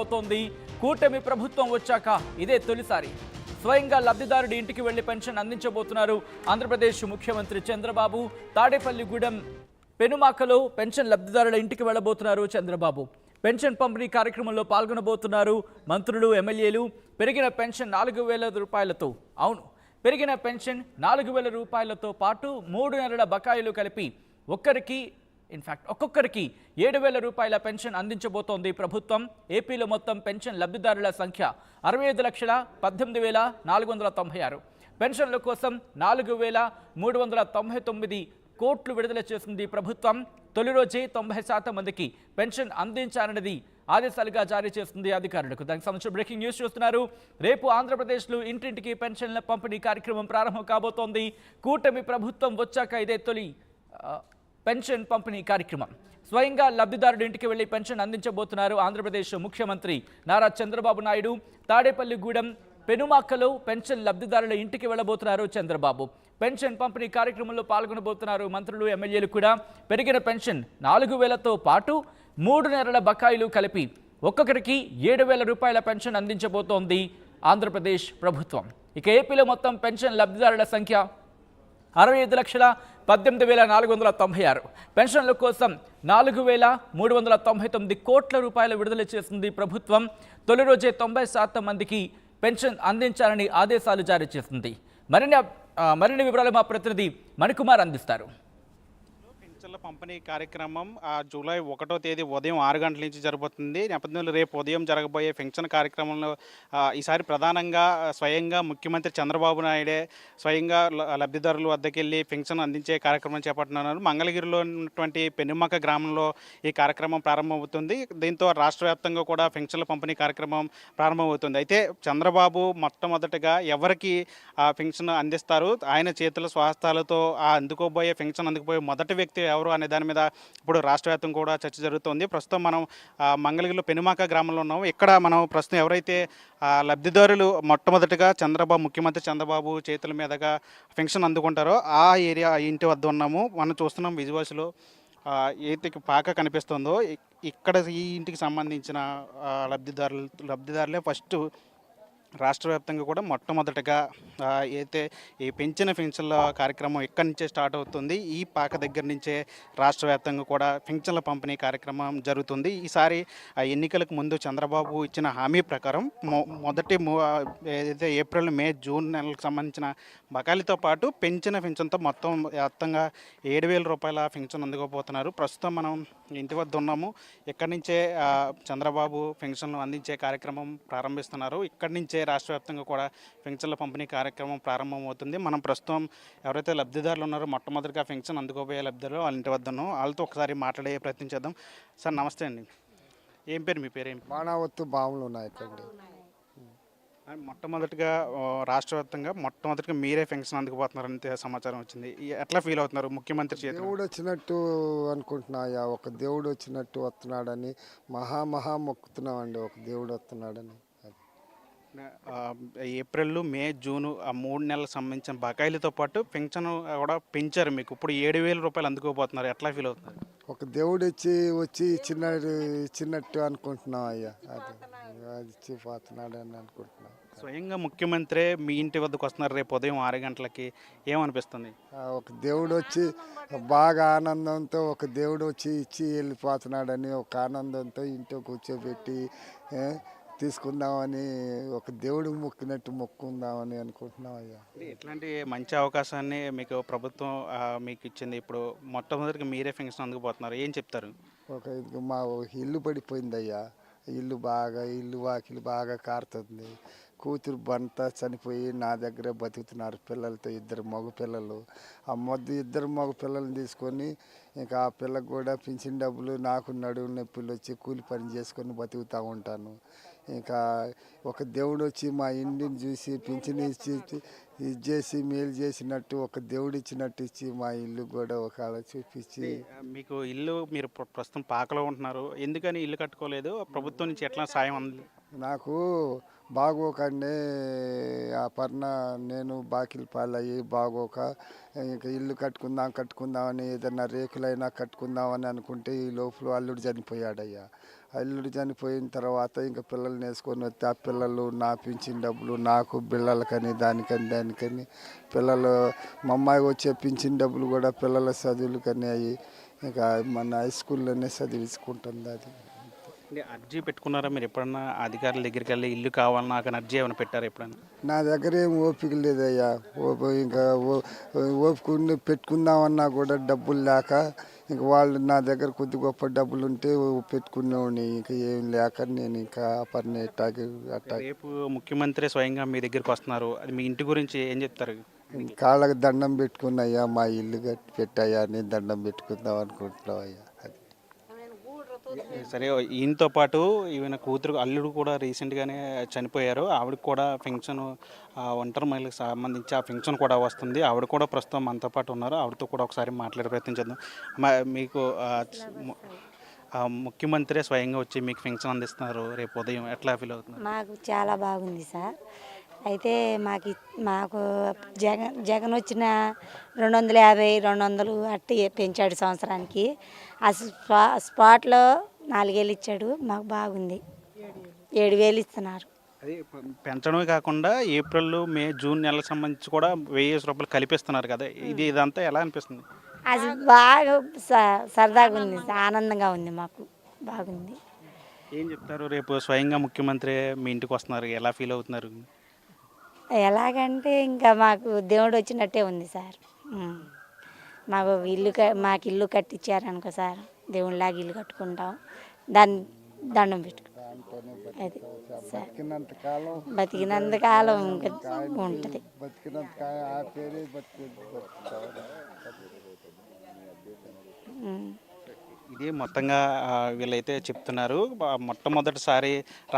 పాల్గొనబోతోంది. కూటమి ప్రభుత్వం వచ్చాక ఇదే తొలిసారి స్వయంగా లబ్ధిదారుడి ఇంటికి వెళ్లి పెన్షన్ అందించబోతున్నారు ఆంధ్రప్రదేశ్ ముఖ్యమంత్రి చంద్రబాబు. తాడేపల్లిగూడెం పెనుమాకలో పెన్షన్ లబ్ధిదారుల ఇంటికి వెళ్లబోతున్నారు చంద్రబాబు. పెన్షన్ పంపిణీ కార్యక్రమంలో పాల్గొనబోతున్నారు మంత్రులు, ఎమ్మెల్యేలు. పెరిగిన పెన్షన్ 4,000 రూపాయలతో, అవును, పెరిగిన పెన్షన్ 4,000 రూపాయలతో పాటు 3 నెలల బకాయిలు కలిపి ఒక్కొక్కరికి 7,000 రూపాయల పెన్షన్ అందించబోతోంది ప్రభుత్వం. ఏపీలో మొత్తం పెన్షన్ లబ్ధిదారుల సంఖ్య 65,18,496. పెన్షన్ల కోసం 4,399 కోట్లు విడుదల చేసింది ప్రభుత్వం. తొలి రోజే 90% మందికి పెన్షన్ అందించాలన్నది ఆదేశాలుగా జారీ చేస్తుంది అధికారులకు. దానికి సంబంధించిన బ్రేకింగ్ న్యూస్ చూస్తున్నారు. రేపు ఆంధ్రప్రదేశ్లో ఇంటింటికి పెన్షన్ల పంపిణీ కార్యక్రమం ప్రారంభం కాబోతోంది. కూటమి ప్రభుత్వం వచ్చాక ఇదే తొలి పెన్షన్ పంపిణీ కార్యక్రమం. స్వయంగా లబ్ధిదారుడి ఇంటికి వెళ్లి పెన్షన్ అందించబోతున్నారు ఆంధ్రప్రదేశ్ ముఖ్యమంత్రి నారా చంద్రబాబు నాయుడు. తాడేపల్లిగూడెం పెనుమాకలో పెన్షన్ లబ్ధిదారుల ఇంటికి వెళ్లబోతున్నారు చంద్రబాబు. పెన్షన్ పంపిణీ కార్యక్రమంలో పాల్గొనబోతున్నారు మంత్రులు, ఎమ్మెల్యేలు కూడా. పెరిగిన పెన్షన్ 4,000తో పాటు 3 నెలల బకాయిలు కలిపి ఒక్కొక్కరికి 7,000 రూపాయల పెన్షన్ అందించబోతోంది ఆంధ్రప్రదేశ్ ప్రభుత్వం. ఇక ఏపీలో మొత్తం పెన్షన్ లబ్ధిదారుల సంఖ్య 65,18,496. పెన్షన్ల కోసం 4,399 కోట్ల రూపాయలు విడుదల చేసింది ప్రభుత్వం. తొలి రోజే 90% మందికి పెన్షన్ అందించాలని ఆదేశాలు జారీ చేసింది. మరిన్ని వివరాలు మా ప్రతినిధి మణికుమార్ అందిస్తారు. పెన్షన్ల పంపిణీ కార్యక్రమం జూలై 1వ తేదీ ఉదయం 6 గంటల నుంచి జరుగుతుంది. నేపథ్యంలో రేపు ఉదయం జరగబోయే పెన్షన్ కార్యక్రమంలో ఈసారి ప్రధానంగా స్వయంగా ముఖ్యమంత్రి చంద్రబాబు నాయుడే స్వయంగా లబ్ధిదారుల వద్దకు వెళ్ళి పెన్షన్ అందించే కార్యక్రమం చేపడుతున్నారు. మంగళగిరిలో ఉన్నటువంటి పెనుమక గ్రామంలో ఈ కార్యక్రమం ప్రారంభమవుతుంది. దీంతో రాష్ట్ర వ్యాప్తంగా కూడా పెన్షన్ల పంపిణీ కార్యక్రమం ప్రారంభమవుతుంది. అయితే చంద్రబాబు మొట్టమొదటగా ఎవరికి పెన్షన్ అందిస్తారు, ఆయన చేతుల స్వహస్తాలతో అందుకోబోయే పెన్షన్ అందుకోబోయే మొదటి వ్యక్తి ఎవరు అనే దాని మీద ఇప్పుడు రాష్ట్ర వ్యాప్తంగా కూడా చర్చ జరుగుతుంది. ప్రస్తుతం మనం మంగళగిరిలో పెనుమాక గ్రామంలో ఉన్నాము. ఇక్కడ మనం ప్రస్తుతం ఎవరైతే లబ్ధిదారులు మొట్టమొదటిగా ముఖ్యమంత్రి చంద్రబాబు చేతుల మీదుగా పెన్షన్ అందుకుంటారో ఆ ఏరియా ఇంటి వద్ద ఉన్నాము. మనం చూస్తున్నాం విజువల్స్లో ఏదైతే పాక కనిపిస్తుందో ఇక్కడ ఈ ఇంటికి సంబంధించిన లబ్ధిదారులే ఫస్ట్ రాష్ట్ర వ్యాప్తంగా కూడా మొట్టమొదటిగా అయితే ఈ పెన్షన్ల కార్యక్రమం ఇక్కడి నుంచే స్టార్ట్ అవుతుంది. ఈ పాక దగ్గర నుంచే రాష్ట్ర వ్యాప్తంగా కూడా పెన్షన్ల పంపిణీ కార్యక్రమం జరుగుతుంది. ఈసారి ఎన్నికలకు ముందు చంద్రబాబు ఇచ్చిన హామీ ప్రకారం మొదటి ఏదైతే ఏప్రిల్, మే, జూన్ నెలలకు సంబంధించిన బకాయిలతో పాటు పెన్షన్తో మొత్తంగా 7,000 రూపాయల పెన్షన్ అందుకోబోతున్నారు. ప్రస్తుతం మనం ఇంటి వద్ద ఉన్నాము. ఇక్కడి నుంచే చంద్రబాబు పెన్షన్లు అందించే కార్యక్రమం ప్రారంభిస్తున్నారు. ఇక్కడి నుంచే రాష్ట్ర వ్యాప్తంగా కూడా పెన్షన్ల పంపిణీ కార్యక్రమం ప్రారంభమవుతుంది. మనం ప్రస్తుతం ఎవరైతే లబ్ధిదారులు ఉన్నారో మొట్టమొదటిగా పెన్షన్ అందుకోబోయే లబ్ధిదారులు వాళ్ళ ఇంటి వద్ద ఉన్నాం. వాళ్ళతో ఒకసారి మాట్లాడే ప్రయత్నం చేద్దాం. సార్ నమస్తే అండి, ఏం పేరు మీ పేరు? బాణావత్తు బావులు ఉన్నాయి. మొట్టమొదటిగా రాష్ట్ర వ్యాప్తంగా మొట్టమొదటిగా మీరే పెన్షన్ అందుకుపోతున్నారని సమాచారం వచ్చింది. ఎట్లా ఫీల్ అవుతున్నారు? ముఖ్యమంత్రి దేవుడు వచ్చినట్టు అనుకుంటున్నాయా, ఒక దేవుడు వచ్చినట్టు వస్తున్నాడని మహా మొక్కుతున్నామండి. ఒక దేవుడు వస్తున్నాడని. ఏప్రిల్, మే, జూను ఆ 3 నెలలకు సంబంధించిన బకాయిలతో పాటు పెన్షన్ కూడా పెంచారు. మీకు ఇప్పుడు 7,000 రూపాయలు అందుకోబోతున్నారు. ఎట్లా ఫీల్ అవుతున్నారు? ఒక దేవుడు వచ్చి ఇచ్చినట్టు అనుకుంటున్నాం అయ్యా. అది ఇచ్చిపోతున్నాడు అని అనుకుంటున్నాం. స్వయంగా ముఖ్యమంత్రి మీ ఇంటి వద్దకు వస్తున్నారు రేపు ఉదయం 6 గంటలకి. ఏమనిపిస్తుంది? ఒక దేవుడు వచ్చి బాగా ఆనందంతో ఒక దేవుడు వచ్చి ఇచ్చి వెళ్ళిపోతున్నాడని ఒక ఆనందంతో ఇంట్లో కూర్చోబెట్టి తీసుకుందామని, ఒక దేవుడు మొక్కుందామని అనుకుంటున్నాం అయ్యా. ఇట్లాంటి మంచి అవకాశాన్ని మీకు ప్రభుత్వం మీకు ఇచ్చింది. ఇప్పుడు మొట్టమొదటిగా మీరే పెన్షన్ అందుకుపోతున్నారు. ఏం చెప్తారు? మా ఇల్లు పడిపోయింది అయ్యా. ఇల్లు వాకిలు బాగా కారుతుంది. కూతురు భర్త చనిపోయి నా దగ్గరే బతుకుతున్నారు పిల్లలతో, 2 మగ పిల్లలు. ఇద్దరు మగ పిల్లల్ని తీసుకొని ఇంకా ఆ పిల్లకు కూడా పింఛన్ డబ్బులు, నాకు నడుము నొప్పులు వచ్చి కూలి పని చేసుకొని బతుకుతూ ఉంటాను. ఇంకా ఒక దేవుడు వచ్చి మా ఇంటిని చూసి పింఛన్ ఇచ్చి ఇది చేసి మేలు చేసినట్టు, ఒక దేవుడు ఇచ్చినట్టు ఇచ్చి మా ఇల్లు కూడా ఒక చూపించి. మీకు ఇల్లు మీరు ప్రస్తుతం పాకలో ఉంటున్నారు, ఎందుకని ఇల్లు కట్టుకోలేదు? ప్రభుత్వం నుంచి ఎట్లా సాయం అంది? నాకు బాగోకండి ఆ పర్న నేను బాకిలు పాలయ్యి బాగోక ఇంకా ఇల్లు కట్టుకుందామని ఏదన్నా రేకులైనా కట్టుకుందామని అనుకుంటే ఈ లోపల అల్లుడు చనిపోయాడయ్యా. అల్లుడు చనిపోయిన తర్వాత ఇంకా పిల్లల్ని వేసుకొని వస్తే ఆ పిల్లలు నా పింఛన్ డబ్బులు నాకు పిల్లలకని దానికని పిల్లలు మా అమ్మాయి వచ్చే పింఛన్ డబ్బులు కూడా పిల్లల చదువులకని అయ్యి ఇంకా మన హై స్కూల్లోనే చదివించుకుంటుంది అది. అంటే అర్జీ పెట్టుకున్నారా మీరు ఎప్పుడన్నా అధికారుల దగ్గరికి వెళ్ళి ఇల్లు కావాలి నాకు అని అర్జీ ఏమైనా పెట్టారా ఎప్పుడన్నా? నా దగ్గర ఏం ఓపిక లేదయ్యా. ఇంకా ఓపిక ఉండి పెట్టుకుందామన్నా కూడా డబ్బులు లేక ఇంకా వాళ్ళు నా దగ్గర కొద్ది గొప్ప డబ్బులు ఉంటే పెట్టుకునేవాడిని. ఇంకా ఏం లేక నేను ఇంకా ఆ పని అట్టాగే రేపు ముఖ్యమంత్రి స్వయంగా మీ దగ్గరికి వస్తున్నారు, అది మీ ఇంటి గురించి ఏం చెప్తారు? కాళ్ళకి దండం పెట్టుకున్నాయ్యా, మా ఇల్లు కట్టి పెట్టాయా అని దండం పెట్టుకుందాం అనుకుంటున్నావయ్యా. అది సరే, ఈయనతో పాటు ఈయన కూతురు అల్లుడు కూడా రీసెంట్గానే చనిపోయారు. ఆవిడకి కూడా పెన్షన్, ఒంటరి మహిళలకు సంబంధించి ఆ పెన్షన్ కూడా వస్తుంది. ఆవిడ కూడా ప్రస్తుతం మనతో పాటు ఉన్నారు. ఆవిడతో కూడా ఒకసారి మాట్లాడే ప్రయత్నం చేద్దాం. మీకు ముఖ్యమంత్రి స్వయంగా వచ్చి మీకు పెన్షన్ అందిస్తున్నారు, రేపు ఉదయం ఎట్లా ఫీల్ అవుతున్నారు? మాకు చాలా బాగుంది సార్. అయితే మాకు జగన్ వచ్చిన 250, 200 అట్టి పెంచాడు సంవత్సరానికి. ఆ స్పాట్లో 4000 ఇచ్చాడు. మాకు బాగుంది. 7000 ఇస్తున్నారు. అది పెంచడమే కాకుండా ఏప్రిల్, మే, జూన్ నెలలకు సంబంధించి కూడా 1000 రూపాయలు కలిపిస్తున్నారు కదా, ఇదంతా ఎలా అనిపిస్తుంది? అది బాగా సరదాగా ఉంది, ఆనందంగా ఉంది, మాకు బాగుంది. ఏం చెప్తారు? రేపు స్వయంగా ముఖ్యమంత్రి మీ ఇంటికి వస్తున్నారు, ఎలా ఫీల్ అవుతున్నారు? ఎలాగంటే ఇంకా మాకు దేవుడు వచ్చినట్టే ఉంది సార్. మాకు ఇల్లు కట్టించారనుకో సార్, దేవుళ్ళలాగా ఇల్లు కట్టుకుంటాం, దాన్ని దండం పెట్టుకుంటాం. అది సార్, బతికినంత కాలం ఇంకా ఉంటుంది. ఇది మొత్తంగా వీళ్ళైతే చెప్తున్నారు. మొట్టమొదటిసారి రాష్ట్ర